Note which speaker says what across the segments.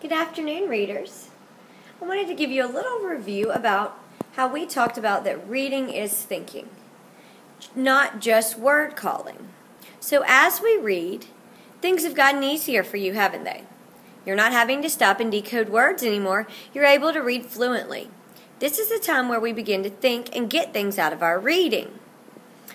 Speaker 1: Good afternoon, readers. I wanted to give you a little review about how we talked about that reading is thinking, not just word calling. So as we read, things have gotten easier for you, haven't they? You're not having to stop and decode words anymore. You're able to read fluently. This is the time where we begin to think and get things out of our reading.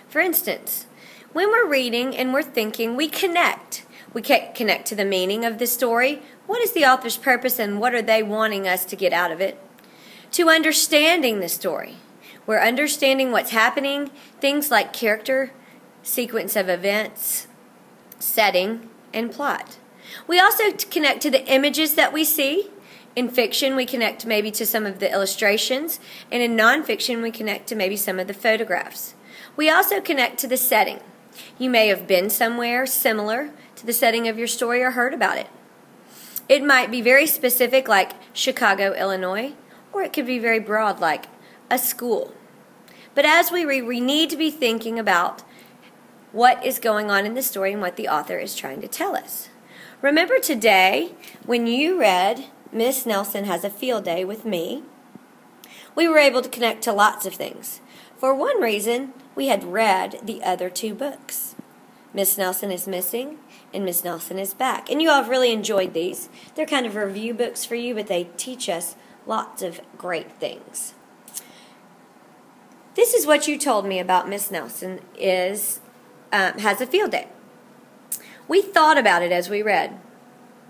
Speaker 1: For instance, when we're reading and we're thinking, we connect. We connect to the meaning of the story. What is the author's purpose and what are they wanting us to get out of it? To understanding the story. We're understanding what's happening, things like character, sequence of events, setting, and plot. We also connect to the images that we see. In fiction, we connect maybe to some of the illustrations, and in nonfiction, we connect to maybe some of the photographs. We also connect to the setting. You may have been somewhere similar to the setting of your story or heard about it. It might be very specific, like Chicago, Illinois, or it could be very broad, like a school. But as we read, we need to be thinking about what is going on in the story and what the author is trying to tell us. Remember today, when you read Miss Nelson Has a Field Day with me, we were able to connect to lots of things. For one reason, we had read the other two books. Miss Nelson is Missing and Miss Nelson is Back. And you all have really enjoyed these. They're kind of review books for you, but they teach us lots of great things. This is what you told me about Miss Nelson has a field day. We thought about it as we read.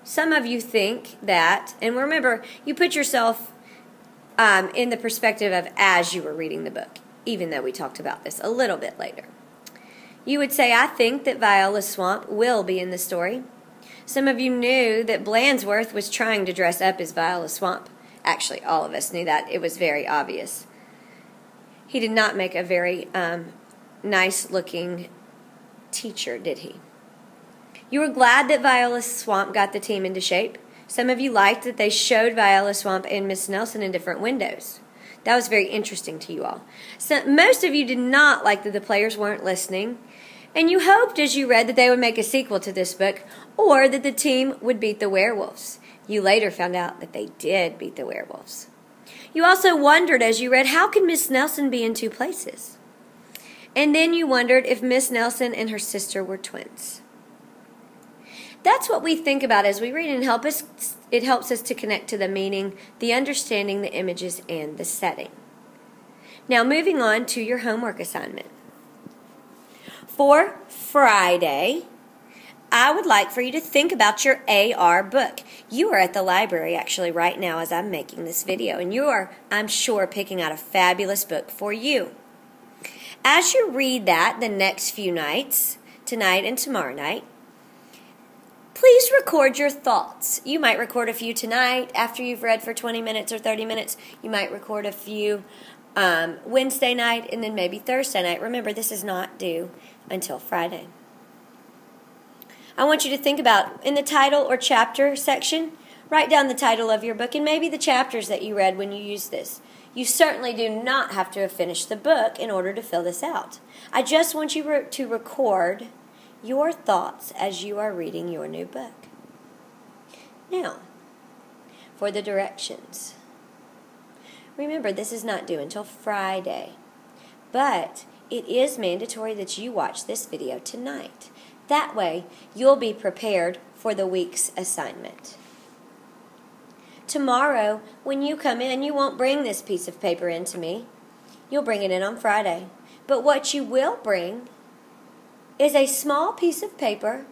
Speaker 1: Some of you think that, and remember, you put yourself in the perspective of as you were reading the book, even though we talked about this a little bit later. You would say, I think that Viola Swamp will be in the story. Some of you knew that Blandsworth was trying to dress up as Viola Swamp. Actually, all of us knew that. It was very obvious. He did not make a very nice-looking teacher, did he? You were glad that Viola Swamp got the team into shape. Some of you liked that they showed Viola Swamp and Miss Nelson in different windows. That was very interesting to you all. So most of you did not like that the players weren't listening, and you hoped as you read that they would make a sequel to this book or that the team would beat the werewolves. You later found out that they did beat the werewolves. You also wondered as you read, how could Miss Nelson be in two places? And then you wondered if Miss Nelson and her sister were twins. That's what we think about as we read, and it helps us to connect to the meaning, the understanding, the images, and the setting. Now, moving on to your homework assignment. For Friday, I would like for you to think about your AR book. You are at the library actually right now as I'm making this video, and you are, I'm sure, picking out a fabulous book for you. As you read that the next few nights, tonight and tomorrow night, please record your thoughts. You might record a few tonight after you've read for 20 minutes or 30 minutes. You might record a few Wednesday night and then maybe Thursday night. Remember, this is not due until Friday. I want you to think about, in the title or chapter section, write down the title of your book and maybe the chapters that you read when you use this. You certainly do not have to have finished the book in order to fill this out. I just want you to record your thoughts as you are reading your new book. Now, for the directions. Remember, this is not due until Friday, but it is mandatory that you watch this video tonight. That way, you'll be prepared for the week's assignment. Tomorrow, when you come in, you won't bring this piece of paper in to me. You'll bring it in on Friday. But what you will bring is a small piece of paper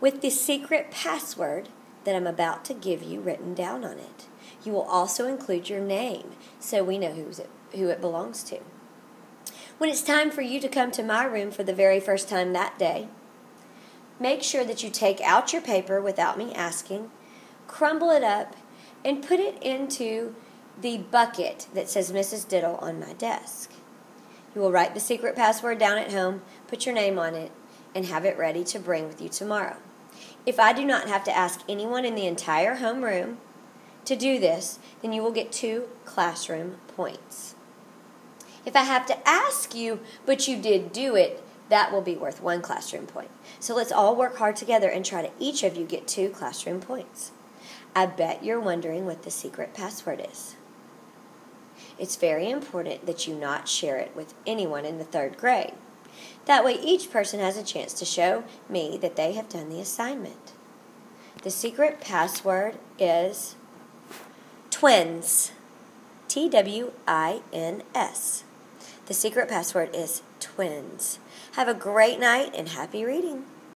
Speaker 1: with the secret password that I'm about to give you written down on it. You will also include your name so we know who it belongs to. When it's time for you to come to my room for the very first time that day, make sure that you take out your paper without me asking, crumble it up, and put it into the bucket that says Mrs. Diddle on my desk. You will write the secret password down at home, put your name on it, and have it ready to bring with you tomorrow. If I do not have to ask anyone in the entire homeroom to do this, then you will get 2 classroom points. If I have to ask you, but you did do it, that will be worth 1 classroom point. So let's all work hard together and try to each of you get 2 classroom points. I bet you're wondering what the secret password is. It's very important that you not share it with anyone in the 3rd grade. That way each person has a chance to show me that they have done the assignment. The secret password is twins. TWINS. The secret password is twins. Have a great night and happy reading.